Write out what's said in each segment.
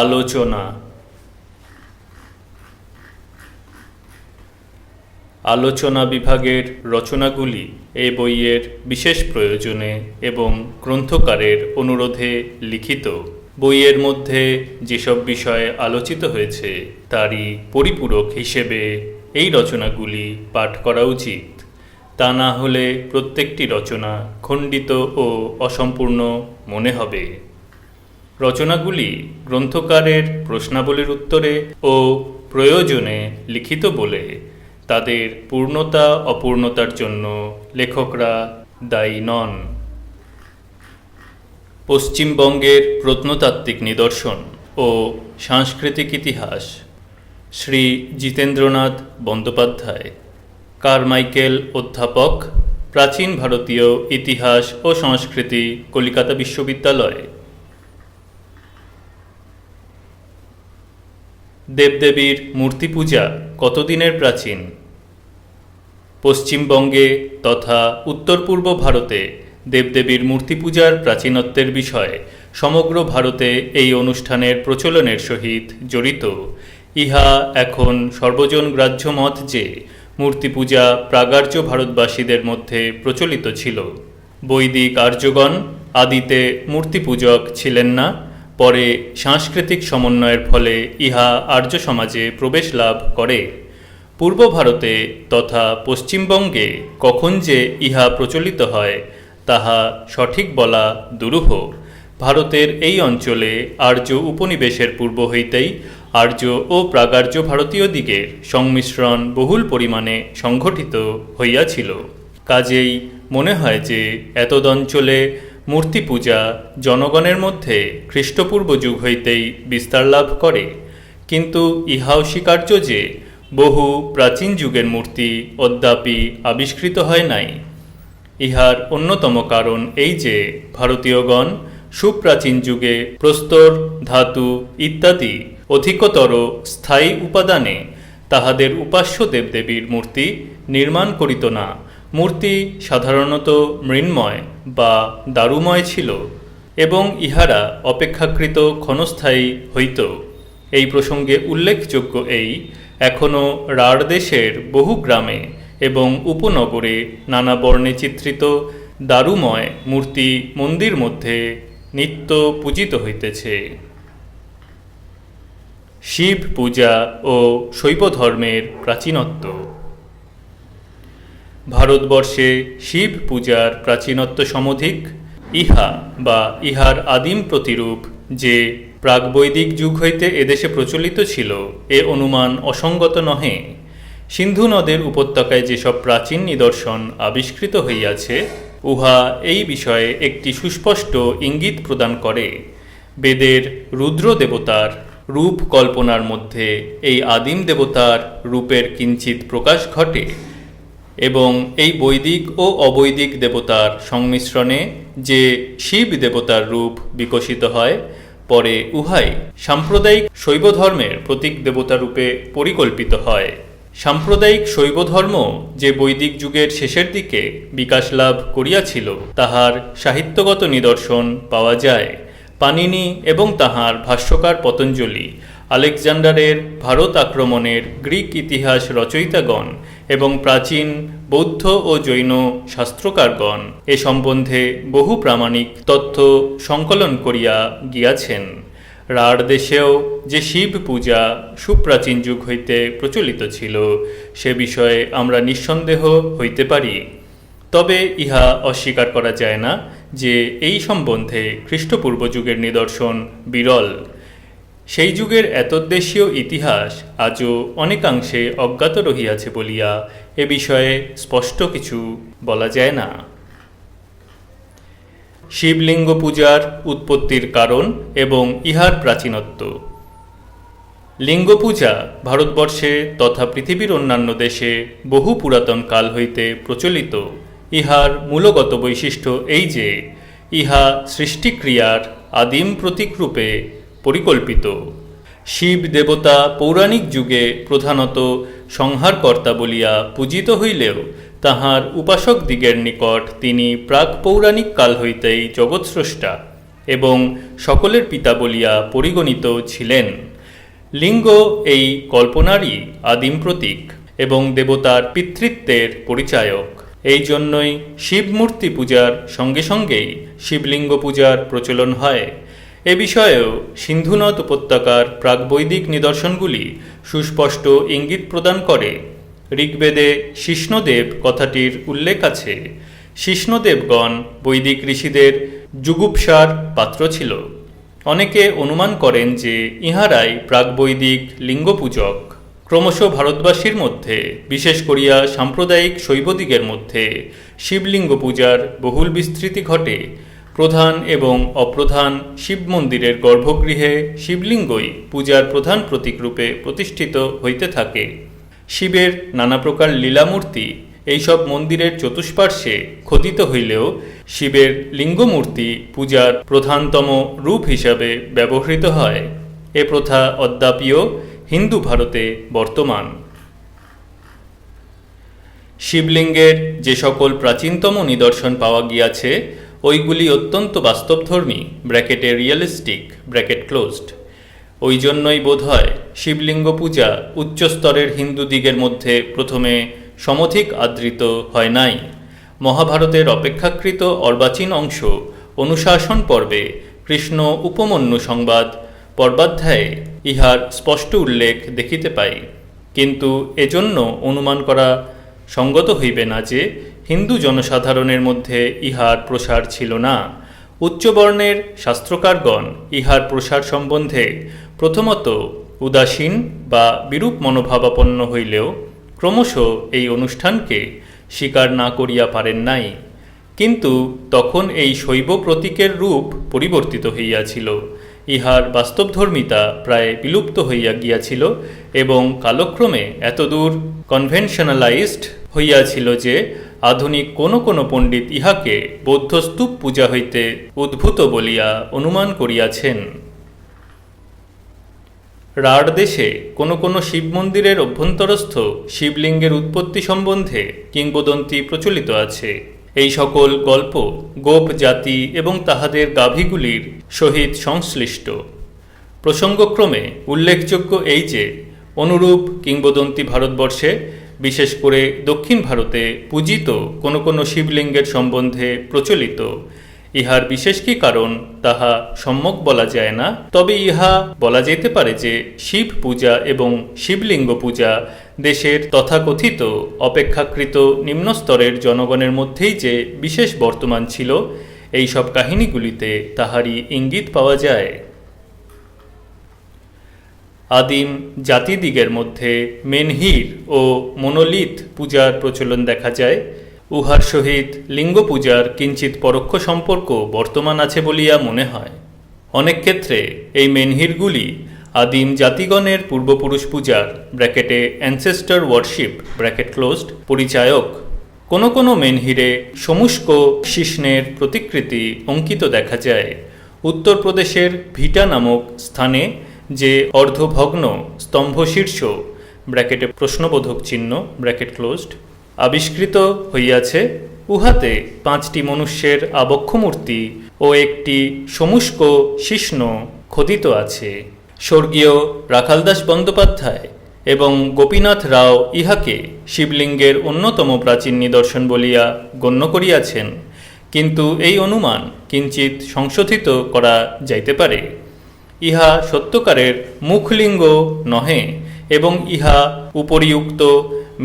আলোচনা। আলোচনা বিভাগের রচনাগুলি এ বইয়ের বিশেষ প্রয়োজনে এবং গ্রন্থকারের অনুরোধে লিখিত। বইয়ের মধ্যে যেসব বিষয় আলোচিত হয়েছে তারই পরিপূরক হিসেবে এই রচনাগুলি পাঠ করা উচিত। তা না হলে প্রত্যেকটি রচনা খণ্ডিত ও অসম্পূর্ণ মনে হবে। রচনাগুলি গ্রন্থকারের প্রশ্নাবলীর উত্তরে ও প্রয়োজনে লিখিত বলে তাদের পূর্ণতা অপূর্ণতার জন্য লেখকরা দায়ী নন। পশ্চিমবঙ্গের প্রত্নতাত্ত্বিক নিদর্শন ও সাংস্কৃতিক ইতিহাস, শ্রী জিতেন্দ্রনাথ বন্দ্যোপাধ্যায়, কারমাইকেল অধ্যাপক, প্রাচীন ভারতীয় ইতিহাস ও সংস্কৃতি, কলিকাতা বিশ্ববিদ্যালয়। দেবদেবীর মূর্তি পূজা কতদিনের প্রাচীন? পশ্চিমবঙ্গে তথা উত্তর পূর্ব ভারতে দেবদেবীর মূর্তি পূজার প্রাচীনত্বের বিষয়ে সমগ্র ভারতে এই অনুষ্ঠানের প্রচলনের সহিত জড়িত। ইহা এখন সর্বজন গ্রাহ্য মত যে মূর্তি পূজা প্রাগার্য ভারতবাসীদের মধ্যে প্রচলিত ছিল। বৈদিক আর্যগণ আদিতে মূর্তি পূজক ছিলেন না, পরে সাংস্কৃতিক সমন্বয়ের ফলে ইহা আর্য সমাজে প্রবেশ লাভ করে। পূর্ব ভারতে তথা পশ্চিমবঙ্গে কখন যে ইহা প্রচলিত হয় তাহা সঠিক বলা দুরূহ। ভারতের এই অঞ্চলে আর্য উপনিবেশের পূর্ব হইতেই আর্য ও প্রাগার্য ভারতীয় দিগের সংমিশ্রণ বহুল পরিমাণে সংঘটিত হইয়াছিল। কাজেই মনে হয় যে এতদঞ্চলে মূর্তি পূজা জনগণের মধ্যে খ্রিস্টপূর্ব যুগ হইতেই বিস্তার লাভ করে। কিন্তু ইহাও স্বীকার্য যে বহু প্রাচীন যুগের মূর্তি অদ্যাপি আবিষ্কৃত হয় নাই। ইহার অন্যতম কারণ এই যে ভারতীয়গণ সুপ্রাচীন যুগে প্রস্তর, ধাতু ইত্যাদি অধিকতর স্থায়ী উপাদানে তাহাদের উপাস্য দেবদেবীর মূর্তি নির্মাণ করিত না। মূর্তি সাধারণত মৃন্ময় বা দারুময় ছিল এবং ইহারা অপেক্ষাকৃত ক্ষণস্থায়ী হইত। এই প্রসঙ্গে উল্লেখযোগ্য এই, এখনও রাঢ় দেশের বহু গ্রামে এবং উপনগরে নানা বর্ণে চিত্রিত দারুময় মূর্তি মন্দির মধ্যে নিত্য পূজিত হইতেছে। শিব পূজা ও শৈব ধর্মের প্রাচীনত্ব। ভারতবর্ষে শিব পূজার প্রাচীনত্ব সমধিক। ইহা বা ইহার আদিম প্রতিরূপ যে প্রাগবৈদিক যুগ হইতে এদেশে প্রচলিত ছিল এ অনুমান অসঙ্গত নহে। সিন্ধু নদের উপত্যকায় যেসব প্রাচীন নিদর্শন আবিষ্কৃত হইয়াছে উহা এই বিষয়ে একটি সুস্পষ্ট ইঙ্গিত প্রদান করে। বেদের রুদ্র দেবতার রূপ কল্পনার মধ্যে এই আদিম দেবতার রূপের কিঞ্চিত প্রকাশ ঘটে এবং এই বৈদিক ও অবৈদিক দেবতার সংমিশ্রণে যে শিব দেবতার রূপ বিকশিত হয়, পরে উহাই সাম্প্রদায়িক শৈব ধর্মের প্রতীক দেবতা রূপে পরিকল্পিত হয়। সাম্প্রদায়িক শৈব ধর্ম যে বৈদিক যুগের শেষের দিকে বিকাশ লাভ করিয়াছিল তাহার সাহিত্যগত নিদর্শন পাওয়া যায়। পাণিনি এবং তাহার ভাষ্যকার পতঞ্জলি, আলেকজান্ডারের ভারত আক্রমণের গ্রিক ইতিহাস রচয়িতাগণ এবং প্রাচীন বৌদ্ধ ও জৈন শাস্ত্রকারগণ এ সম্বন্ধে বহু প্রামাণিক তথ্য সংকলন করিয়া গিয়াছেন। রাঢ় দেশেও যে শিব পূজা সুপ্রাচীন যুগ হইতে প্রচলিত ছিল সে বিষয়ে আমরা নিঃসন্দেহ হইতে পারি। তবে ইহা অস্বীকার করা যায় না যে এই সম্বন্ধে খ্রিস্টপূর্ব যুগের নিদর্শন বিরল। সেই যুগের এতদ্দেশীয় ইতিহাস আজও অনেকাংশে অজ্ঞাত রহিয়াছে বলিয়া এ বিষয়ে স্পষ্ট কিছু বলা যায় না। শিবলিঙ্গ পূজার উৎপত্তির কারণ এবং ইহার প্রাচীনত্ব। লিঙ্গ পূজা ভারতবর্ষে তথা পৃথিবীর অন্যান্য দেশে বহু পুরাতন কাল হইতে প্রচলিত। ইহার মূলগত বৈশিষ্ট্য এই যে ইহা সৃষ্টিক্রিয়ার আদিম প্রতীকরূপে পরিকল্পিত। শিব দেবতা পৌরাণিক যুগে প্রধানত সংহারকর্তা বলিয়া পূজিত হইলেও তাহার উপাসক দিগের নিকট তিনি প্রাক পৌরাণিক কাল হইতেই জগৎস্রষ্টা। এবং সকলের পিতা বলিয়া পরিগণিত ছিলেন। লিঙ্গ এই কল্পনারই আদিম প্রতীক এবং দেবতার পিতৃত্বের পরিচায়ক। এই জন্যই শিবমূর্তি পূজার সঙ্গে সঙ্গেই শিবলিঙ্গ পূজার প্রচলন হয়। এ বিষয়েও সিন্ধুনদ উপত্যকার প্রাকবৈদিক নিদর্শনগুলি সুস্পষ্ট ইঙ্গিত প্রদান করে। ঋগ্বেদে শিষ্ণদেব কথাটির উল্লেখ আছে। শিষ্ণদেবগণ বৈদিক ঋষিদের যুগুপ্সার পাত্র ছিল। অনেকে অনুমান করেন যে ইহারাই প্রাকবৈদিক লিঙ্গপূজক। ক্রমশ ভারতবাসীর মধ্যে, বিশেষ করিয়া সাম্প্রদায়িক শৈবদিগের মধ্যে শিবলিঙ্গ পূজার বহুল বিস্তৃতি ঘটে। প্রধান এবং অপ্রধান শিব মন্দিরের গর্ভগৃহে শিবলিঙ্গই পূজার প্রধান প্রতীকরূপে প্রতিষ্ঠিত হইতে থাকে। শিবের নানা প্রকার লীলামূর্তি এইসব মন্দিরের চতুষ্পার্শ্বে খোদিত হইলেও শিবের লিঙ্গমূর্তি পূজার প্রধানতম রূপ হিসাবে ব্যবহৃত হয়। এ প্রথা অদ্যাপিও হিন্দু ভারতে বর্তমান। শিবলিঙ্গের যে সকল প্রাচীনতম নিদর্শন পাওয়া গিয়াছে ওইগুলি অত্যন্ত বাস্তবধর্মী ব্র্যাকেটে রিয়েলিস্টিক ব্র্যাকেট ক্লোজড। ওই জন্যই বোধ হয় শিবলিঙ্গ পূজা উচ্চস্তরের হিন্দু দিগের মধ্যে প্রথমে সমধিক আদৃত হয় নাই। মহাভারতের অপেক্ষাকৃত অর্বাচীন অংশ অনুশাসন পর্বে কৃষ্ণ উপমন্যু সংবাদ পর্বাধ্যায়ে ইহার স্পষ্ট উল্লেখ দেখিতে পাই। কিন্তু এজন্য অনুমান করা সঙ্গত হইবে না যে হিন্দু জনসাধারণের মধ্যে ইহার প্রসার ছিল না। উচ্চবর্ণের শাস্ত্রকারগণ ইহার প্রসার সম্বন্ধে প্রথমত উদাসীন বা বিরূপ মনোভাবাপন্ন হইলেও ক্রমশ এই অনুষ্ঠানকে স্বীকার না করিয়া পারেন নাই। কিন্তু তখন এই শৈব প্রতীকের রূপ পরিবর্তিত হইয়াছিল। ইহার বাস্তবধর্মিতা প্রায় বিলুপ্ত হইয়া গিয়াছিল এবং কালক্রমে এতদূর কনভেনশনালাইজড হইয়াছিল যে আধুনিক কোনো কোনো পণ্ডিত ইহাকে বৌদ্ধস্তূপ পূজা হইতে উদ্ভূত বলিয়া অনুমান করিয়াছেন। রাঢ় দেশে কোনো কোনো শিব মন্দিরের অভ্যন্তরস্থ শিবলিঙ্গের উৎপত্তি সম্বন্ধে কিংবদন্তি প্রচলিত আছে। এই সকল গল্প গোপ জাতি এবং তাহাদের গাভীগুলির সহিত সংশ্লিষ্ট। প্রসঙ্গক্রমে উল্লেখযোগ্য এই যে অনুরূপ কিংবদন্তি ভারতবর্ষে, বিশেষ করে দক্ষিণ ভারতে পূজিত কোনো কোনো শিবলিঙ্গের সম্বন্ধে প্রচলিত। ইহার বিশেষ কি কারণ তাহা সম্যক বলা যায় না, তবে ইহা বলা যেতে পারে যে শিব পূজা এবং শিবলিঙ্গ পূজা দেশের তথাকথিত অপেক্ষাকৃত নিম্নস্তরের জনগণের মধ্যেই যে বিশেষ বর্তমান ছিল, এই সব কাহিনীগুলিতে তাহারই ইঙ্গিত পাওয়া যায়। আদিম জাতিদিগের মধ্যে মেনহির ও মনোলিথ পূজার প্রচলন দেখা যায়। উহার সহিত লিঙ্গ পূজার কিঞ্চিত পরোক্ষ সম্পর্ক বর্তমান আছে বলিয়া মনে হয়। অনেক ক্ষেত্রে এই মেনহিরগুলি আদিম জাতিগণের পূর্বপুরুষ পূজার ব্র্যাকেটে অ্যানসেস্টর ওয়ার্শিপ ব্র্যাকেট ক্লোজড পরিচায়ক। কোনো কোনো মেনহিরে সমুষ্ক শিষ্ণের প্রতিকৃতি অঙ্কিত দেখা যায়। উত্তরপ্রদেশের ভিটা নামক স্থানে যে অর্ধভগ্ন স্তম্ভশীর্ষ ব্র্যাকেটে প্রশ্নবোধক চিহ্ন ব্র্যাকেট ক্লোজড আবিষ্কৃত হইয়াছে, উহাতে 5টি মনুষ্যের আবক্ষ মূর্তি ও একটি সমুষ্ক শিষ্ণ খোদিত আছে। স্বর্গীয় রাখালদাস বন্দ্যোপাধ্যায় এবং গোপীনাথ রাও ইহাকে শিবলিঙ্গের অন্যতম প্রাচীন নিদর্শন বলিয়া গণ্য করিয়াছেন, কিন্তু এই অনুমান কিঞ্চিত সংশোধিত করা যাইতে পারে। ইহা সত্যকারের মুখলিঙ্গ নহে এবং ইহা উপরিউক্ত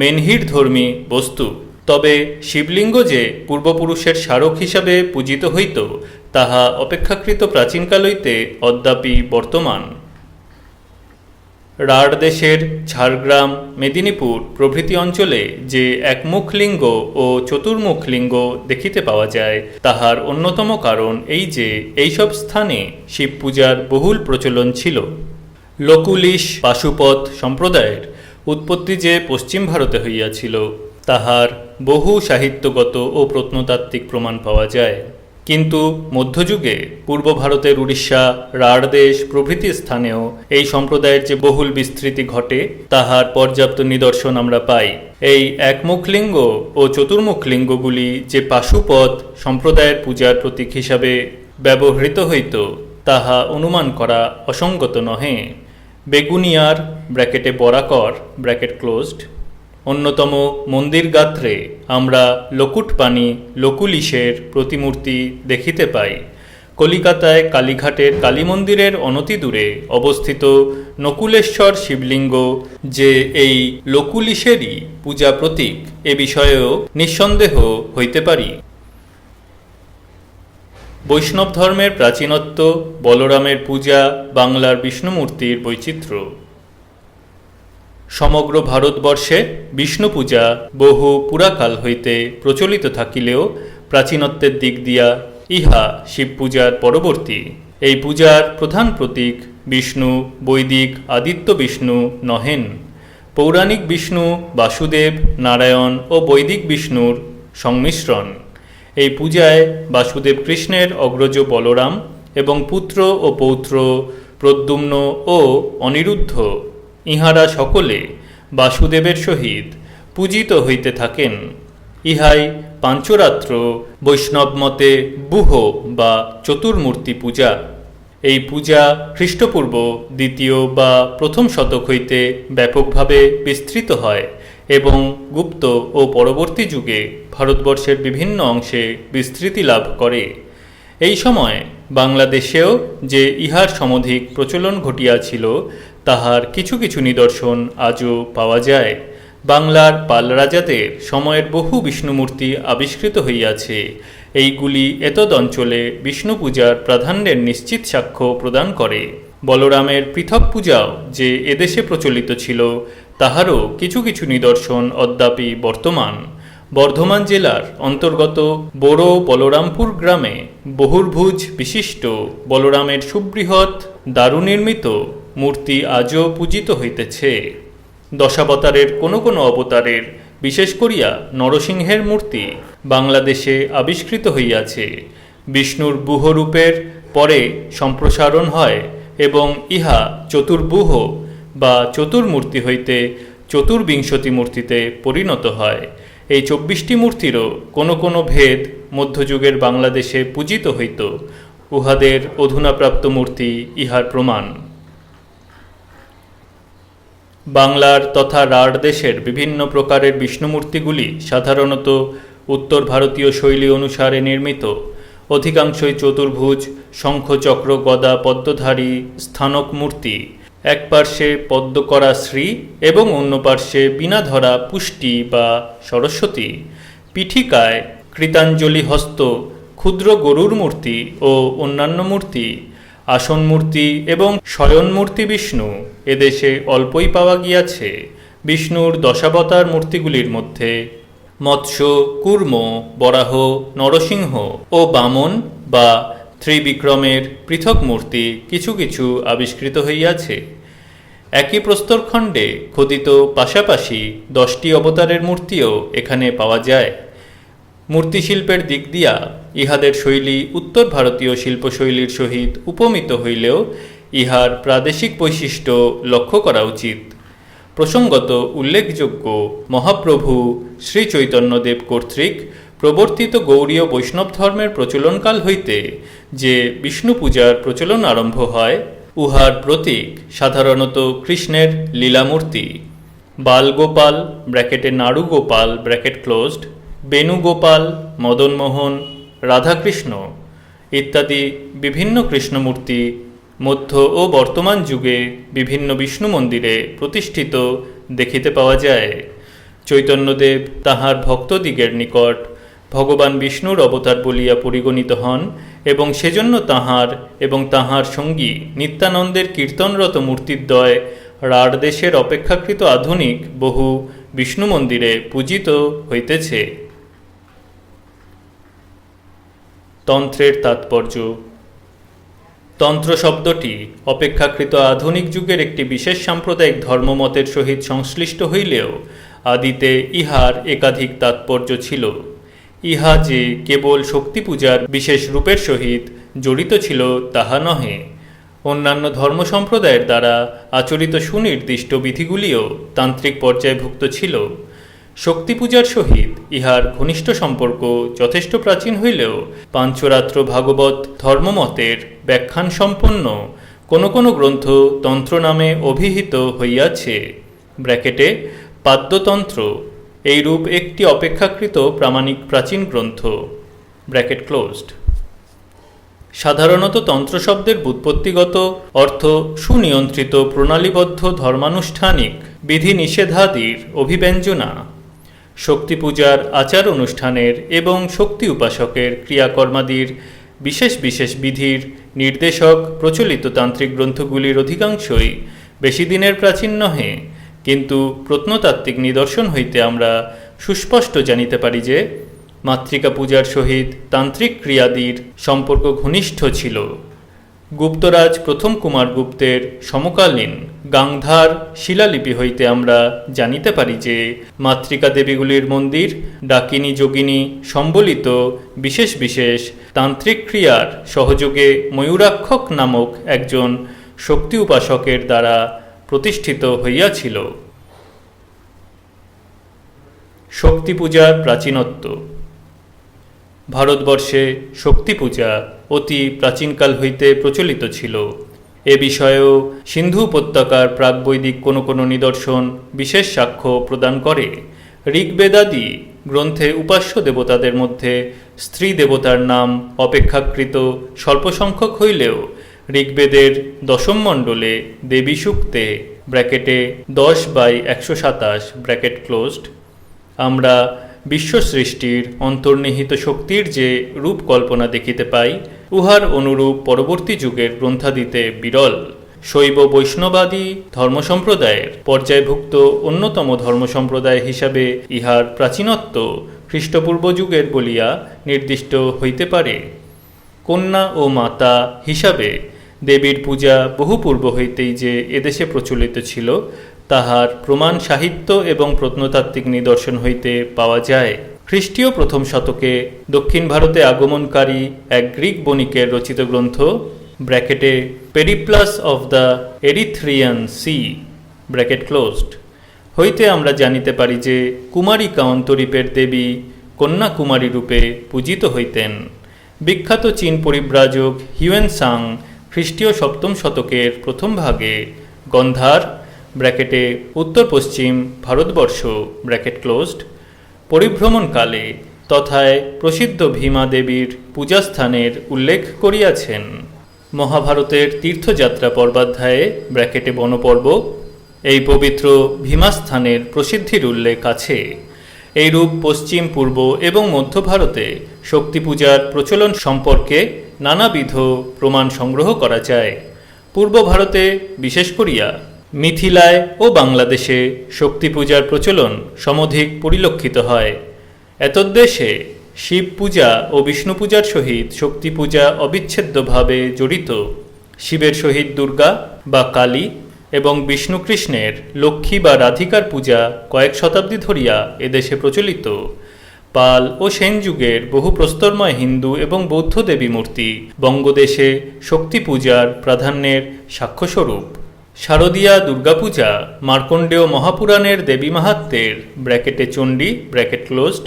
মেনহিরধর্মী বস্তু। তবে শিবলিঙ্গ যে পূর্বপুরুষের স্মারক হিসাবে পূজিত হইত, তাহা অপেক্ষাকৃত প্রাচীনকাল হইতে অদ্যাপি বর্তমান। রাঢ় দেশের ঝাড়গ্রাম, মেদিনীপুর প্রভৃতি অঞ্চলে যে একমুখ লিঙ্গ ও চতুর্মুখ লিঙ্গ দেখিতে পাওয়া যায়, তাহার অন্যতম কারণ এই যে এইসব স্থানে শিব পূজার বহুল প্রচলন ছিল। লকুলিশ পাশুপত সম্প্রদায়ের উৎপত্তি যে পশ্চিম ভারতে হইয়াছিল, তাহার বহু সাহিত্যগত ও প্রত্নতাত্ত্বিক প্রমাণ পাওয়া যায়। কিন্তু মধ্যযুগে পূর্ব ভারতের উড়িষ্যা, রাঢ় দেশ প্রভৃতি স্থানেও এই সম্প্রদায়ের যে বহুল বিস্তৃতি ঘটে, তাহার পর্যাপ্ত নিদর্শন আমরা পাই। এই একমুখ লিঙ্গ ও চতুর্মুখ লিঙ্গগুলি যে পাশুপত সম্প্রদায়ের পূজার প্রতীক হিসাবে ব্যবহৃত হইত তাহা অনুমান করা অসঙ্গত নহে। বেগুনিয়ার ব্র্যাকেটে বরাকর ব্র্যাকেট ক্লোজড অন্যতম মন্দির গাত্রে আমরা লকুটপানি লকুলিশের প্রতিমূর্তি দেখিতে পাই। কলিকাতায় কালীঘাটের কালী মন্দিরের অনতিদূরে অবস্থিত নকুলেশ্বর শিবলিঙ্গ যে এই লকুলিশেরই পূজা প্রতীক এ বিষয়েও নিঃসন্দেহ হইতে পারি। বৈষ্ণব ধর্মের প্রাচীনত্ব, বলরামের পূজা, বাংলার বিষ্ণুমূর্তির বৈচিত্র্য। সমগ্র ভারতবর্ষে বিষ্ণু পূজা বহু পুরাকাল হইতে প্রচলিত থাকিলেও প্রাচীনত্বের দিক দিয়া ইহা শিব পূজার পরবর্তী। এই পূজার প্রধান প্রতীক বিষ্ণু বৈদিক আদিত্য বিষ্ণু নহেন। পৌরাণিক বিষ্ণু বাসুদেব, নারায়ণ ও বৈদিক বিষ্ণুর সংমিশ্রণ। এই পূজায় বাসুদেব কৃষ্ণের অগ্রজ বলরাম এবং পুত্র ও পৌত্র প্রদ্যুম্ন ও অনিরুদ্ধ ইহারা সকলে বাসুদেবের সহিত পূজিত হইতে থাকেন। ইহাই পাঞ্চরাত্র বৈষ্ণব মতে বুহ বা চতুর্মূর্তি পূজা। এই পূজা খ্রিস্টপূর্ব দ্বিতীয় বা প্রথম শতক হইতে ব্যাপকভাবে বিস্তৃত হয় এবং গুপ্ত ও পরবর্তী যুগে ভারতবর্ষের বিভিন্ন অংশে বিস্তৃতি লাভ করে। এই সময় বাংলাদেশেও যে ইহার সমধিক প্রচলন ঘটিয়াছিল তাহার কিছু কিছু নিদর্শন আজও পাওয়া যায়। বাংলার পাল রাজাদের সময়ের বহু বিষ্ণুমূর্তি আবিষ্কৃত হইয়াছে। এইগুলি এতদ অঞ্চলে বিষ্ণু পূজার প্রাধান্যের নিশ্চিত সাক্ষ্য প্রদান করে। বলরামের পৃথক পূজাও যে এদেশে প্রচলিত ছিল তাহারও কিছু কিছু নিদর্শন অদ্যাপি বর্তমান। বর্ধমান জেলার অন্তর্গত বড় বলরামপুর গ্রামে বহুর্ভুজ বিশিষ্ট বলরামের সুবৃহৎ দারুনির্মিত মূর্তি আজও পূজিত হইতেছে। দশাবতারের কোনো কোনো অবতারের বিশেষ করিয়া নরসিংহের মূর্তি বাংলাদেশে আবিষ্কৃত হইয়াছে। বিষ্ণুর বুহরূপের পরে সম্প্রসারণ হয় এবং ইহা চতুর্বুহ বা চতুর্মূর্তি হইতে চতুর্বিংশতি মূর্তিতে পরিণত হয়। এই 24টি মূর্তিরও কোনো কোনো ভেদ মধ্যযুগের বাংলাদেশে পূজিত হইত। উহাদের অধুনাপ্রাপ্ত মূর্তি ইহার প্রমাণ। বাংলার তথা রাঢ় দেশের বিভিন্ন প্রকারের বিষ্ণুমূর্তিগুলি সাধারণত উত্তর ভারতীয় শৈলী অনুসারে নির্মিত। অধিকাংশই চতুর্ভুজ, শঙ্খচক্র গদা পদ্মধারী স্থানক মূর্তি। এক পার্শ্বে পদ্ম করা শ্রী এবং অন্য পার্শ্বে বীণা ধরা পুষ্টি বা সরস্বতী। পিঠিকায় কৃতাঞ্জলি হস্ত ক্ষুদ্র গরুর মূর্তি ও অন্যান্য মূর্তি। আসন মূর্তি এবং শয়ন মূর্তি বিষ্ণু এদেশে অল্পই পাওয়া গিয়াছে। বিষ্ণুর দশাবতার মূর্তিগুলির মধ্যে মৎস্য, কূর্ম, বরাহ, নরসিংহ ও বামন বা ত্রিবিক্রমের পৃথক মূর্তি কিছু কিছু আবিষ্কৃত হইয়াছে। একই প্রস্তরখণ্ডে খোদিত পাশাপাশি 10টি অবতারের মূর্তিও এখানে পাওয়া যায়। মূর্তিশিল্পের দিক দিয়া ইহাদের শৈলী উত্তর ভারতীয় শিল্পশৈলীর সহিত উপমিত হইলেও ইহার প্রাদেশিক বৈশিষ্ট্য লক্ষ্য করা উচিত। প্রসঙ্গত উল্লেখযোগ্য মহাপ্রভু শ্রী চৈতন্যদেব কর্তৃক প্রবর্তিত গৌড়ীয় বৈষ্ণব ধর্মের প্রচলনকাল হইতে যে বিষ্ণু পূজার প্রচলন আরম্ভ হয়, উহার প্রতীক সাধারণত কৃষ্ণের লীলামূর্তি। বালগোপাল ব্র্যাকেটে নাড়ুগোপাল ব্র্যাকেট ক্লোজড, বেণুগোপাল, মদনমোহন, রাধাকৃষ্ণ ইত্যাদি বিভিন্ন কৃষ্ণমূর্তি মধ্য ও বর্তমান যুগে বিভিন্ন বিষ্ণু মন্দিরে প্রতিষ্ঠিত দেখিতে পাওয়া যায়। চৈতন্যদেব তাহার ভক্তদিগের নিকট ভগবান বিষ্ণুর অবতার বলিয়া পরিগণিত হন এবং সেজন্য তাহার এবং তাহার সঙ্গী নিত্যানন্দের কীর্তনরত মূর্তিদ্বয় রাঢ় দেশের অপেক্ষাকৃত আধুনিক বহু বিষ্ণু মন্দিরে পূজিত হইতেছে। তন্ত্রের তাৎপর্য। তন্ত্র শব্দটি অপেক্ষাকৃত আধুনিক যুগের একটি বিশেষ সাম্প্রদায়িক ধর্মমতের সহিত সংশ্লিষ্ট হইলেও আদিতে ইহার একাধিক তাৎপর্য ছিল। ইহা যে কেবল শক্তি পূজার বিশেষ রূপের সহিত জড়িত ছিল তাহা নহে, অন্যান্য ধর্ম সম্প্রদায়ের দ্বারা আচরিত সুনির্দিষ্ট বিধিগুলিও তান্ত্রিক পর্যায়ভুক্ত ছিল। শক্তি পূজার সহিত ইহার ঘনিষ্ঠ সম্পর্ক যথেষ্ট প্রাচীন হইলেও পাঞ্চরাত্র ভাগবত ধর্মমতের ব্যাখ্যান সম্পন্ন কোনো কোনো গ্রন্থ তন্ত্র নামে অভিহিত হইয়াছে ব্র্যাকেটে পাদ্যতন্ত্র এইরূপ একটি অপেক্ষাকৃত প্রামাণিক প্রাচীন গ্রন্থ ব্র্যাকেট ক্লোজড। সাধারণত তন্ত্র শব্দের ব্যুৎপত্তিগত অর্থ সুনিয়ন্ত্রিত প্রণালীবদ্ধ ধর্মানুষ্ঠানিক বিধিনিষেধাদির অভিব্যঞ্জনা। শক্তি পূজার আচার অনুষ্ঠানের এবং শক্তি উপাসকের ক্রিয়াকর্মাদির বিশেষ বিশেষ বিধির নির্দেশক প্রচলিত তান্ত্রিক গ্রন্থগুলির অধিকাংশই বেশি দিনের প্রাচীন নহে, কিন্তু প্রত্নতাত্ত্বিক নিদর্শন হইতে আমরা সুস্পষ্ট জানিতে পারি যে মাতৃকা পূজার সহিত তান্ত্রিক ক্রিয়াদির সম্পর্ক ঘনিষ্ঠ ছিল। গুপ্তরাজ প্রথম কুমারগুপ্তের সমকালীন গাংধার শিলালিপি হইতে আমরা জানিতে পারি যে মাতৃকা দেবীগুলির মন্দির ডাকিনী যোগিনী সম্বলিত বিশেষ বিশেষ তান্ত্রিক ক্রিয়ার সহযোগে ময়ূরাক্ষক নামক একজন শক্তি উপাসকের দ্বারা প্রতিষ্ঠিত হইয়াছিল। শক্তি পূজার প্রাচীনত্ব। ভারতবর্ষে শক্তি পূজা অতি প্রাচীনকাল হইতে প্রচলিত ছিল। এ বিষয়েও সিন্ধু উপত্যকার প্রাকবৈদিক কোনো কোনো নিদর্শন বিশেষ সাক্ষ্য প্রদান করে। ঋগ্বেদাদি গ্রন্থে উপাস্য দেবতাদের মধ্যে স্ত্রী দেবতার নাম অপেক্ষাকৃত স্বল্পসংখ্যক হইলেও ঋগ্বেদের দশম মণ্ডলে দেবী সূক্তে ব্র্যাকেটে 10/127 ব্র্যাকেট ক্লোজড আমরা বিশ্ব সৃষ্টির অন্তর্নিহিত শক্তির যে রূপকল্পনা দেখিতে পাই, উহার অনুরূপ পরবর্তী যুগের গ্রন্থাদিতে বিরল। শৈব বৈষ্ণবাদী ধর্মসম্প্রদায়ের পর্যায়ভুক্ত অন্যতম ধর্মসম্প্রদায় হিসাবে ইহার প্রাচীনত্ব খ্রিস্টপূর্ব যুগের বলিয়া নির্দিষ্ট হইতে পারে। কন্যা ও মাতা হিসাবে দেবীর পূজা বহু পূর্ব হইতেই যে এদেশে প্রচলিত ছিল, তাহার প্রমাণ সাহিত্য এবং প্রত্নতাত্ত্বিক নিদর্শন হইতে পাওয়া যায়। খ্রিস্টীয় প্রথম শতকে দক্ষিণ ভারতে আগমনকারী এক গ্রিক বণিকের রচিত গ্রন্থ ব্র্যাকেটে Periplus of the Erythraean Sea bracket closed হইতে আমরা জানিতে পারি যে কুমারিকা অন্তরীপের দেবী কন্যাকুমারী রূপে পূজিত হইতেন। বিখ্যাত চীন পরিব্রাজক হিউয়েন-সাং খ্রিস্টীয় সপ্তম শতকের প্রথম ভাগে গন্ধার ব্র্যাকেটে উত্তর পশ্চিম ভারতবর্ষ ব্র্যাকেট ক্লোজড পরিভ্রমণকালে তথায় প্রসিদ্ধ ভীমা দেবীর পূজাস্থানের উল্লেখ করিয়াছেন। মহাভারতের তীর্থযাত্রা পর্বাধ্যায়ে ব্র্যাকেটে বনপর্ব এই পবিত্র ভীমাস্থানের প্রসিদ্ধির উল্লেখ আছে। এইরূপ পশ্চিম পূর্ব এবং মধ্য ভারতে শক্তি পূজার প্রচলন সম্পর্কে নানাবিধ প্রমাণ সংগ্রহ করা যায়। পূর্ব ভারতে বিশেষ করিয়া মিথিলায় ও বাংলাদেশে শক্তি পূজার প্রচলন সমধিক পরিলক্ষিত হয়। এতদ্দেশে শিব পূজা ও বিষ্ণু পূজার সহিত শক্তি পূজা অবিচ্ছেদ্যভাবে জড়িত। শিবের সহিত দুর্গা বা কালী এবং বিষ্ণু কৃষ্ণের লক্ষ্মী বা রাধিকার পূজা কয়েক শতাব্দী ধরিয়া এদেশে প্রচলিত। পাল ও সেন যুগের বহু প্রস্তরময় হিন্দু এবং বৌদ্ধ দেবী মূর্তি বঙ্গদেশে শক্তি পূজার প্রাধান্যের সাক্ষ্যস্বরূপ। শারদীয়া দুর্গাপূজা মার্কণ্ডেয় মহাপুরাণের দেবী মাহাত্ম্যের ব্র্যাকেটে চণ্ডী ব্র্যাকেট ক্লোজড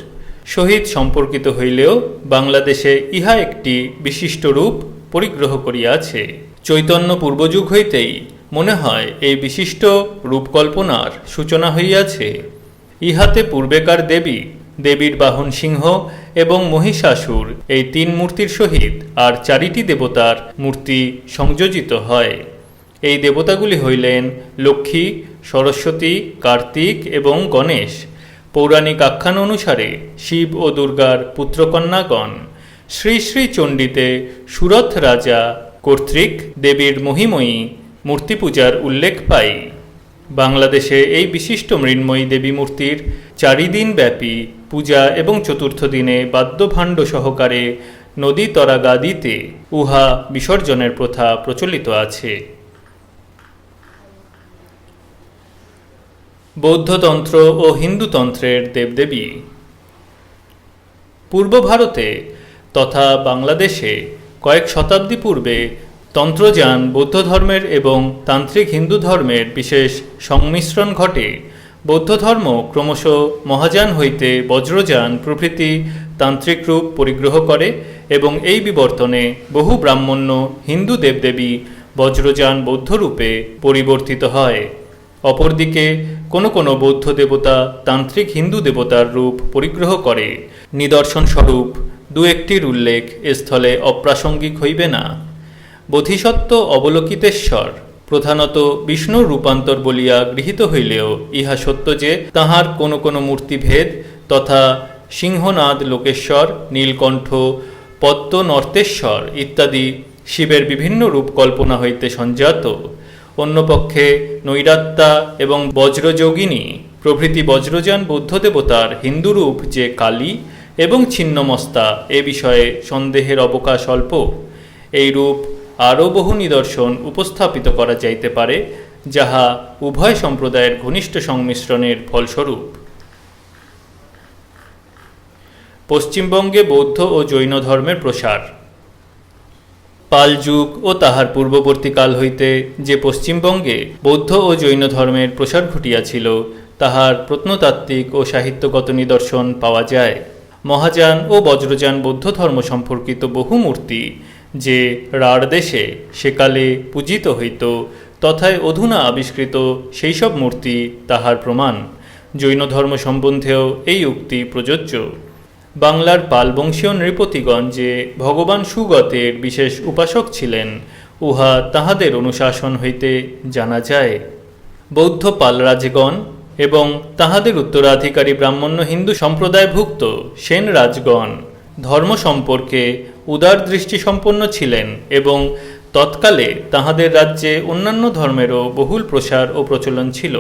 সহিত সম্পর্কিত হইলেও বাংলাদেশে ইহা একটি বিশিষ্ট রূপ পরিগ্রহ করিয়াছে। চৈতন্য পূর্বযুগ হইতেই মনে হয় এই বিশিষ্ট রূপকল্পনার সূচনা হইয়াছে। ইহাতে পূর্বেকার দেবী, দেবীর বাহন সিংহ এবং মহিষাসুর এই তিন মূর্তির সহিত আর চারিটি দেবতার মূর্তি সংযোজিত হয়। এই দেবতাগুলি হইলেন লক্ষ্মী, সরস্বতী, কার্তিক এবং গণেশ। পৌরাণিক আখ্যান অনুসারে শিব ও দুর্গার পুত্রকন্যাগণ। শ্রী শ্রী চণ্ডীতে সুরথ রাজা কর্তৃক দেবীর মহিময়ী মূর্তি পূজার উল্লেখ পাই। বাংলাদেশে এই বিশিষ্ট মৃন্ময়ী দেবী মূর্তির 4 দিন ব্যাপী পূজা এবং চতুর্থ দিনে বাদ্যভাণ্ড সহকারে নদী তরাগাদিতে উহা বিসর্জনের প্রথা প্রচলিত আছে। বৌদ্ধতন্ত্র ও হিন্দুতন্ত্রের দেবদেবী। পূর্ব ভারতে তথা বাংলাদেশে কয়েক শতাব্দী পূর্বে তন্ত্রযান বৌদ্ধ ধর্মের এবং তান্ত্রিক হিন্দু ধর্মের বিশেষ সংমিশ্রণ ঘটে। বৌদ্ধ ধর্ম ক্রমশ মহাযান হইতে বজ্রযান প্রভৃতি তান্ত্রিক রূপ পরিগ্রহ করে এবং এই বিবর্তনে বহু ব্রাহ্মণ্য হিন্দু দেবদেবী বজ্রযান বৌদ্ধরূপে পরিবর্তিত হয়। অপরদিকে কোনো কোনো বৌদ্ধ দেবতা তান্ত্রিক হিন্দু দেবতার রূপ পরিগ্রহ করে। নিদর্শনস্বরূপ দু একটির উল্লেখ স্থলে অপ্রাসঙ্গিক হইবে না। বোধিসত্ত্ব অবলোকিতেশ্বর প্রধানত বিষ্ণুর রূপান্তর বলিয়া গৃহীত হইলেও ইহা সত্য যে তাহার কোনো কোনো মূর্তিভেদ তথা সিংহনাদ লোকেশ্বর, নীলকণ্ঠ, পদ্ম নর্তেশ্বর ইত্যাদি শিবের বিভিন্ন রূপ কল্পনা হইতে সঞ্জাত। অন্যপক্ষে নৈরাত্তা এবং বজ্রযোগিনী প্রভৃতি বজ্রযান বৌদ্ধ দেবতার হিন্দু রূপ যে কালী এবং ছিন্নমস্তা এ বিষয়ে সন্দেহের অবকাশ অল্প। এই রূপ আরও বহু নিদর্শন উপস্থাপিত করা যাইতে পারে, যাহা উভয় সম্প্রদায়ের ঘনিষ্ঠ সংমিশ্রণের ফলস্বরূপ। পশ্চিমবঙ্গে বৌদ্ধ ও জৈন ধর্মের প্রসার। পাল যুগ ও তাহার পূর্ববর্তীকাল হইতে যে পশ্চিমবঙ্গে বৌদ্ধ ও জৈন ধর্মের প্রসার ঘটিয়াছিল, তাহার প্রত্নতাত্ত্বিক ও সাহিত্যগত নিদর্শন পাওয়া যায়। মহাযান ও বজ্রযান বৌদ্ধ ধর্ম সম্পর্কিত বহু মূর্তি যে রাঢ় দেশে সেকালে পূজিত হইত, তথায় অধুনা আবিষ্কৃত সেই সব মূর্তি তাহার প্রমাণ। জৈন ধর্ম সম্বন্ধেও এই উক্তি প্রযোজ্য। বাংলার পালবংশীয় নৃপতিগণ যে ভগবান সুগতের বিশেষ উপাসক ছিলেন, উহা তাহাদের অনুশাসন হইতে জানা যায়। বৌদ্ধ পালরাজগণ এবং তাহাদের উত্তরাধিকারী ব্রাহ্মণ্য হিন্দু সম্প্রদায়ভুক্ত সেন রাজগণ ধর্ম সম্পর্কে উদার দৃষ্টিসম্পন্ন ছিলেন এবং তৎকালে তাহাদের রাজ্যে অন্যান্য ধর্মেরও বহুল প্রসার ও প্রচলন ছিল।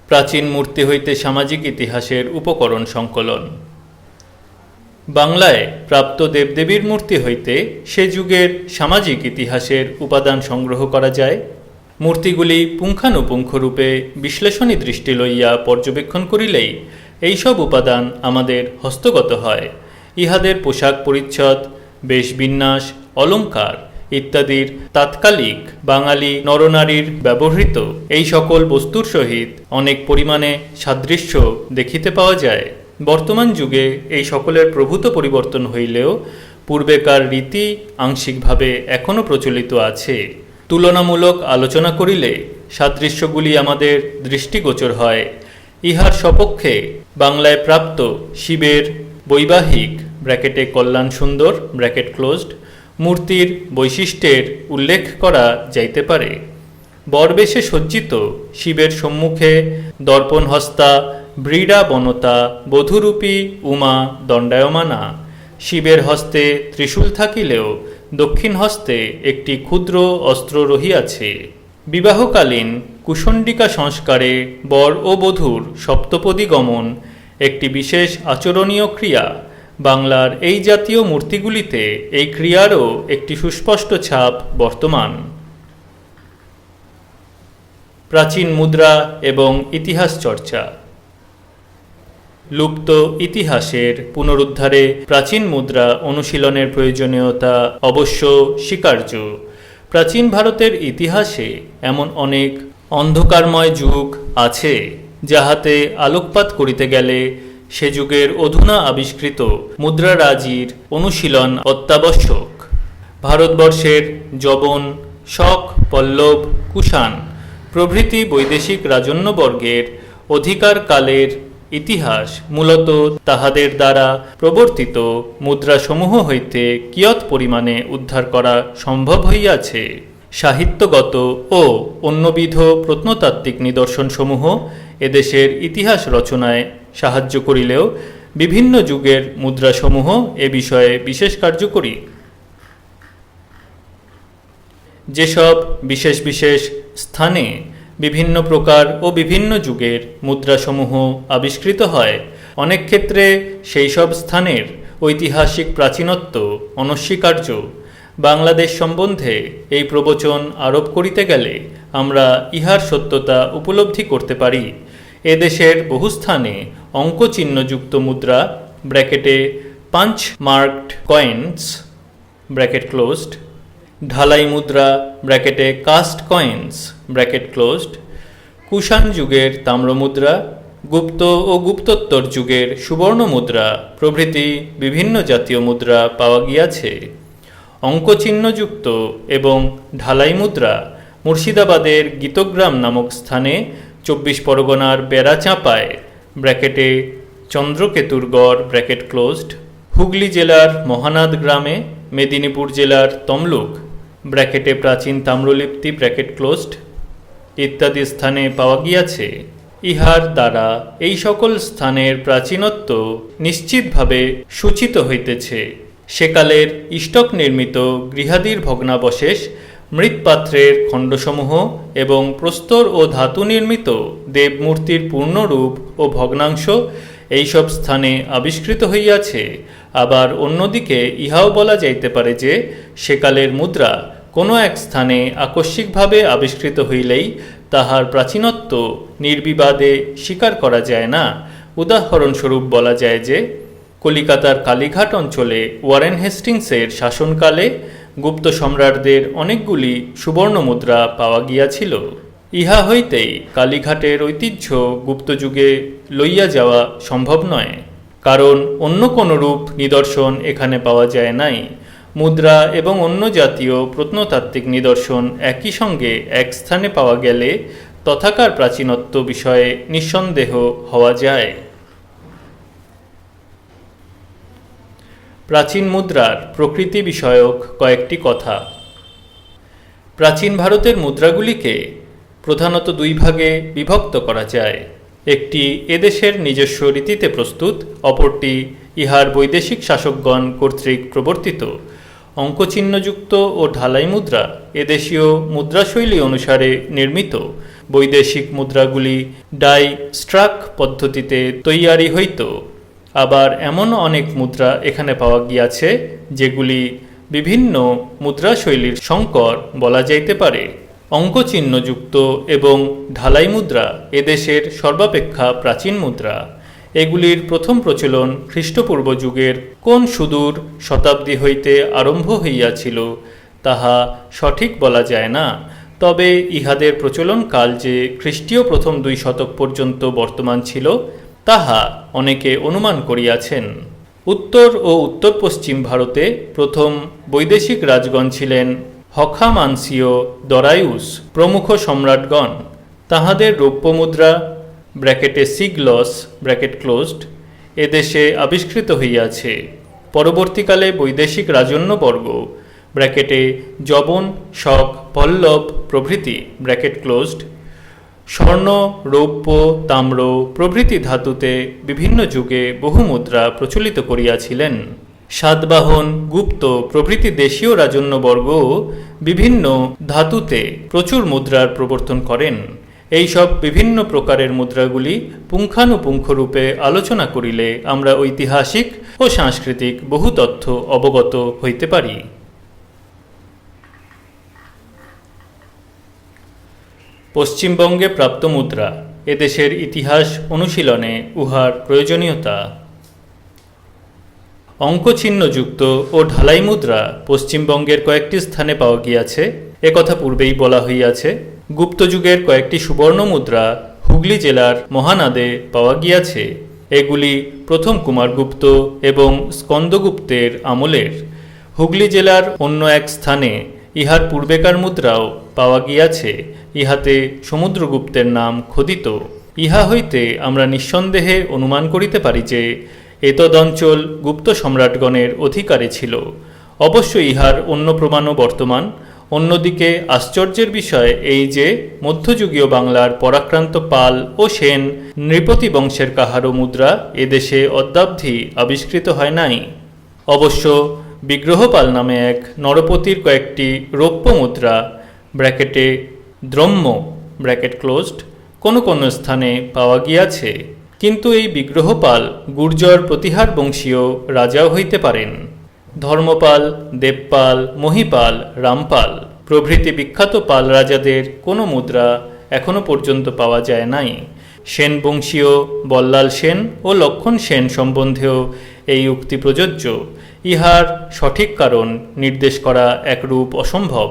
প্রাচীন মূর্তি হইতে সামাজিক ইতিহাসের উপকরণ সংকলন। বাংলায় প্রাপ্ত দেবদেবীর মূর্তি হইতে সে যুগের সামাজিক ইতিহাসের উপাদান সংগ্রহ করা যায়। মূর্তিগুলি পুঙ্খানুপুঙ্খরূপে বিশ্লেষণী দৃষ্টি লইয়া পর্যবেক্ষণ করিলেই এইসব উপাদান আমাদের হস্তগত হয়। ইহাদের পোশাক পরিচ্ছদ, বেশবিন্যাস, অলঙ্কার ইত্যাদির তাৎকালিক বাঙালি নরনারীর ব্যবহৃত এই সকল বস্তুর সহিত অনেক পরিমাণে সাদৃশ্য দেখিতে পাওয়া যায়। বর্তমান যুগে এই সকলের প্রভূত পরিবর্তন হইলেও পূর্বেকার রীতি আংশিকভাবে এখনও প্রচলিত আছে। তুলনামূলক আলোচনা করিলে সাদৃশ্যগুলি আমাদের দৃষ্টিগোচর হয়। ইহার সপক্ষে বাংলায় প্রাপ্ত শিবের বৈবাহিক ব্র্যাকেটে কল্যাণ সুন্দর ব্র্যাকেট ক্লোজড মূর্তির বৈশিষ্ট্যের উল্লেখ করা যাইতে পারে। বরবেশে সজ্জিত শিবের সম্মুখে দর্পণহস্তা ব্রীড়া বনতা বধূরূপী উমা দণ্ডায়মানা। শিবের হস্তে ত্রিশূল থাকিলেও দক্ষিণ হস্তে একটি ক্ষুদ্র অস্ত্র রহিয়াছে। বিবাহকালীন কুশণ্ডিকা সংস্কারে বর ও বধূর সপ্তপদী গমন একটি বিশেষ আচরণীয় ক্রিয়া। বাংলার এই জাতীয় মূর্তিগুলিতে এই ক্রিয়ারও একটি সুস্পষ্ট ছাপ বর্তমান। প্রাচীন মুদ্রা এবং ইতিহাস চর্চা। লুপ্ত ইতিহাসের পুনরুদ্ধারে প্রাচীন মুদ্রা অনুশীলনের প্রয়োজনীয়তা অবশ্য স্বীকার্য। প্রাচীন ভারতের ইতিহাসে এমন অনেক অন্ধকারময় যুগ আছে, যাহাতে আলোকপাত করিতে গেলে সে যুগের অধুনা আবিষ্কৃত মুদ্রারাজির অনুশীলন অত্যাবশ্যক। ভারতবর্ষের যবন, শক, পল্লব, কুষাণ প্রভৃতি বৈদেশিক রাজন্যবর্গের অধিকারকালের ইতিহাস মূলত তাহাদের দ্বারা প্রবর্তিত মুদ্রাসমূহ হইতে কিয়ৎ পরিমাণে উদ্ধার করা সম্ভব হইয়াছে। সাহিত্যগত ও অন্যবিধ প্রত্নতাত্ত্বিক নিদর্শনসমূহ এদেশের ইতিহাস রচনায় সাহায্য করিলেও বিভিন্ন যুগের মুদ্রাসমূহ এ বিষয়ে বিশেষ কার্যকরী। যেসব বিশেষ বিশেষ স্থানে বিভিন্ন প্রকার ও বিভিন্ন যুগের মুদ্রাসমূহ আবিষ্কৃত হয়, অনেক ক্ষেত্রে সেই সব স্থানের ঐতিহাসিক প্রাচীনত্ব অনস্বীকার্য। বাংলাদেশ সম্বন্ধে এই প্রবচন আরোপ করিতে গেলে আমরা ইহার সত্যতা উপলব্ধি করতে পারি। এদেশের বহু স্থানে অঙ্কচিহ্নযুক্ত মুদ্রা ব্র্যাকেটে punch marked coins bracket closed, ঢালাই মুদ্রা ব্র্যাকেটে cast coins bracket closed, Kushan যুগের তাম্রমুদ্রা, গুপ্ত ও গুপ্তোত্তর যুগের সুবর্ণ মুদ্রা প্রভৃতি বিভিন্ন জাতীয় মুদ্রা পাওয়া গিয়াছে। অঙ্কচিহ্নযুক্ত এবং ঢালাই মুদ্রা মুর্শিদাবাদের গীতগ্রাম নামক স্থানে 24 পরগনার বেড়াচাঁপায় ব্র্যাকেটে চন্দ্রকেতুরগড় ব্র্যাকেট ক্লোজড, হুগলি জেলার মহানাদ গ্রামে, মেদিনীপুর জেলার তমলুক ব্র্যাকেটে প্রাচীন তাম্রলিপ্তি ব্র্যাকেট ক্লোজড ইত্যাদি স্থানে পাওয়া গিয়াছে। ইহার দ্বারা এই সকল স্থানের প্রাচীনত্ব নিশ্চিতভাবে সূচিত হইতেছে। সেকালের ইষ্টক নির্মিত গৃহাদির ভগ্নাবশেষ, মৃৎপাত্রের খণ্ডসমূহ এবং প্রস্তর ও ধাতু নির্মিত দেবমূর্তির পূর্ণরূপ ও ভগ্নাংশ এইসব স্থানে আবিষ্কৃত হইয়াছে। আবার অন্যদিকে ইহাও বলা যাইতে পারে যে সেকালের মুদ্রা কোনো এক স্থানে আকস্মিকভাবে আবিষ্কৃত হইলেই তাহার প্রাচীনত্ব নির্বিবাদে স্বীকার করা যায় না। উদাহরণস্বরূপ বলা যায় যে কলিকাতার কালীঘাট অঞ্চলে ওয়ারেন হেস্টিংসের শাসনকালে গুপ্ত সম্রাটদের অনেকগুলি সুবর্ণ মুদ্রা পাওয়া গিয়াছিল। ইহা হইতেই কালীঘাটের ঐতিহ্য গুপ্তযুগে লইয়া যাওয়া সম্ভব নয়, কারণ অন্য কোনরূপ নিদর্শন এখানে পাওয়া যায় নাই। মুদ্রা এবং অন্য জাতীয় প্রত্নতাত্ত্বিক নিদর্শন একই সঙ্গে এক স্থানে পাওয়া গেলে তথাকার প্রাচীনত্ব বিষয়ে নিঃসন্দেহ হওয়া যায়। প্রাচীন মুদ্রার প্রকৃতি বিষয়ক কয়েকটি কথা। প্রাচীন ভারতের মুদ্রাগুলিকে প্রধানত দুই ভাগে বিভক্ত করা যায়। একটি এদেশের নিজস্ব রীতিতে প্রস্তুত, অপরটি ইহার বৈদেশিক শাসকগণ কর্তৃক প্রবর্তিত। অঙ্কচিহ্নযুক্ত ও ঢালাই মুদ্রা এদেশীয় মুদ্রাশৈলী অনুসারে নির্মিত। বৈদেশিক মুদ্রাগুলি ডাই স্ট্রাক পদ্ধতিতে তৈয়ারি হইত। আবার এমন অনেক মুদ্রা এখানে পাওয়া গিয়াছে যেগুলি বিভিন্ন মুদ্রাশৈলীর সংকর বলা যাইতে পারে। অঙ্কচিহ্নযুক্ত এবং ঢালাই মুদ্রা এদেশের সর্বাপেক্ষা প্রাচীন মুদ্রা। এগুলির প্রথম প্রচলন খ্রিস্টপূর্ব যুগের কোন সুদূর শতাব্দী হইতে আরম্ভ হইয়াছিল তাহা সঠিক বলা যায় না, তবে ইহাদের প্রচলন কাল যে খ্রিস্টীয় প্রথম 2 শতক পর্যন্ত বর্তমান ছিল তাহা অনেকে অনুমান করিয়াছেন। উত্তর ও উত্তর পশ্চিম ভারতে প্রথম বৈদেশিক রাজগণ ছিলেন হখামানসীয়, দরায়ুস প্রমুখ সম্রাটগণ। তাহাদের রৌপ্য মুদ্রা ব্র্যাকেটে সিগলস ব্র্যাকেট ক্লোজড এদেশে আবিষ্কৃত হইয়াছে। পরবর্তীকালে বৈদেশিক রাজন্যবর্গ ব্র্যাকেটে যবন, শক, পল্লব প্রভৃতি ব্র্যাকেট ক্লোজড স্বর্ণ, রৌপ্য, তাম্র প্রভৃতি ধাতুতে বিভিন্ন যুগে বহু মুদ্রা প্রচলিত করিয়াছিলেন। সাতবাহন, গুপ্ত প্রভৃতি দেশীয় রাজন্যবর্গ বিভিন্ন ধাতুতে প্রচুর মুদ্রার প্রবর্তন করেন। এইসব বিভিন্ন প্রকারের মুদ্রাগুলি পুঙ্খানুপুঙ্খরূপে আলোচনা করিলে আমরা ঐতিহাসিক ও সাংস্কৃতিক বহু তথ্য অবগত হইতে পারি। পশ্চিমবঙ্গে প্রাপ্ত মুদ্রা এদেশের ইতিহাস অনুশীলনে উহার প্রয়োজনীয়তা। অঙ্কচিহ্নযুক্ত ও ঢালাই মুদ্রা পশ্চিমবঙ্গের কয়েকটি স্থানে পাওয়া গিয়াছে, একথা পূর্বেই বলা হইয়াছে। গুপ্তযুগের কয়েকটি সুবর্ণ মুদ্রা হুগলি জেলার মহানাদে পাওয়া গিয়াছে। এগুলি প্রথম কুমারগুপ্ত এবং স্কন্দগুপ্তের আমলের। হুগলি জেলার অন্য এক স্থানে ইহার পূর্বেকার মুদ্রাও পাওয়া গিয়াছে। ইহাতে সমুদ্রগুপ্তের নাম খোদিত। ইহা হইতে আমরা নিঃসন্দেহে অনুমান করিতে পারি যে এতদঞ্চল গুপ্ত সম্রাটগণের অধিকারে ছিল। অবশ্য ইহার অন্য প্রমাণও বর্তমান। অন্যদিকে আশ্চর্যের বিষয় এই যে মধ্যযুগীয় বাংলার পরাক্রান্ত পাল ও সেন নৃপতি বংশের কাহারও মুদ্রা এদেশে অদ্যাবধি আবিষ্কৃত হয় নাই। অবশ্য বিগ্রহপাল নামে এক নরপতির কয়েকটি রৌপ্য মুদ্রা ব্র্যাকেটে দ্রম্য ব্র্যাকেট ক্লোজড কোনো কোনো স্থানে পাওয়া গিয়াছে। কিন্তু এই বিগ্রহপাল গুর্জর প্রতিহার বংশীয় রাজাও হইতে পারেন। ধর্মপাল, দেবপাল, মহিপাল, রামপাল প্রভৃতি বিখ্যাত পাল রাজাদের কোনো মুদ্রা এখনও পর্যন্ত পাওয়া যায় নাই। সেন বংশীয় বল্লাল সেন ও লক্ষণ সেন সম্বন্ধেও এই উক্তি প্রযোজ্য। ইহার সঠিক কারণ নির্দেশ করা একরূপ অসম্ভব।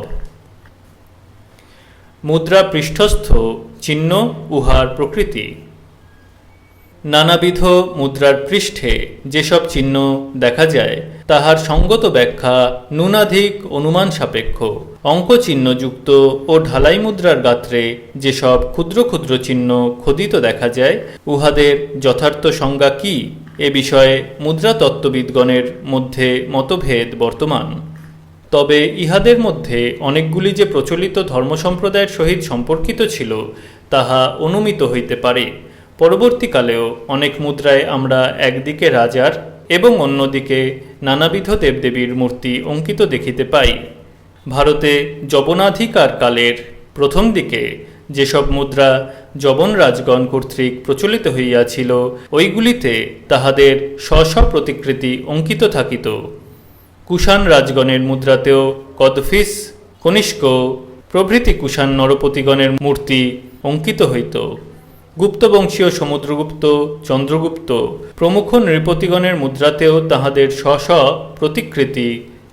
মুদ্রা পৃষ্ঠস্থ চিহ্ন উহার প্রকৃতি। নানাবিধ মুদ্রার পৃষ্ঠে যেসব চিহ্ন দেখা যায় তাহার সঙ্গত ব্যাখ্যা ন্যূনাধিক অনুমান সাপেক্ষ। অঙ্কচিহ্নযুক্ত ও ঢালাই মুদ্রার গাত্রে যেসব ক্ষুদ্র ক্ষুদ্র চিহ্ন খোদিত দেখা যায় উহাদের যথার্থ সংজ্ঞা কি এ বিষয়ে মুদ্রাতত্ত্ববিদগণের মধ্যে মতভেদ বর্তমান। তবে ইহাদের মধ্যে অনেকগুলি যে প্রচলিত ধর্মসম্প্রদায়ের সহিত সম্পর্কিত ছিল তাহা অনুমিত হইতে পারে। পরবর্তীকালেও অনেক মুদ্রায় আমরা একদিকে রাজার এবং অন্যদিকে নানাবিধ দেবদেবীর মূর্তি অঙ্কিত দেখিতে পাই। ভারতে যবনাধিকার কালের প্রথম দিকে যেসব মুদ্রা যবন রাজগণ কর্তৃক প্রচলিত হইয়াছিল ওইগুলিতে তাহাদের স্ব প্রতিকৃতি অঙ্কিত থাকিত। কুষাণ রাজগণের মুদ্রাতেও কদফিস, কনিষ্ক প্রভৃতি কুষাণ নরপতিগণের মূর্তি অঙ্কিত হইত। গুপ্তবংশীয় সমুদ্রগুপ্ত, চন্দ্রগুপ্ত প্রমুখ নৃপতিগণের মুদ্রাতেও তাহাদের স্ব প্রতিকৃতি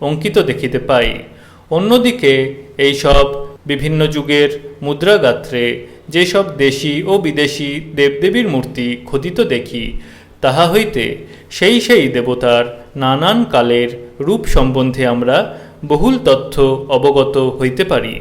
অঙ্কিত দেখিতে পাই। অন্যদিকে এইসব বিভিন্ন যুগের মুদ্রাগাত্রে যেসব দেশী ও বিদেশি দেবদেবীর মূর্তি খোদিত দেখি তাহা হইতে সেই দেবতার নানান কালের রূপ সম্বন্ধে আমরা বহুল তথ্য অবগত হইতে পারি।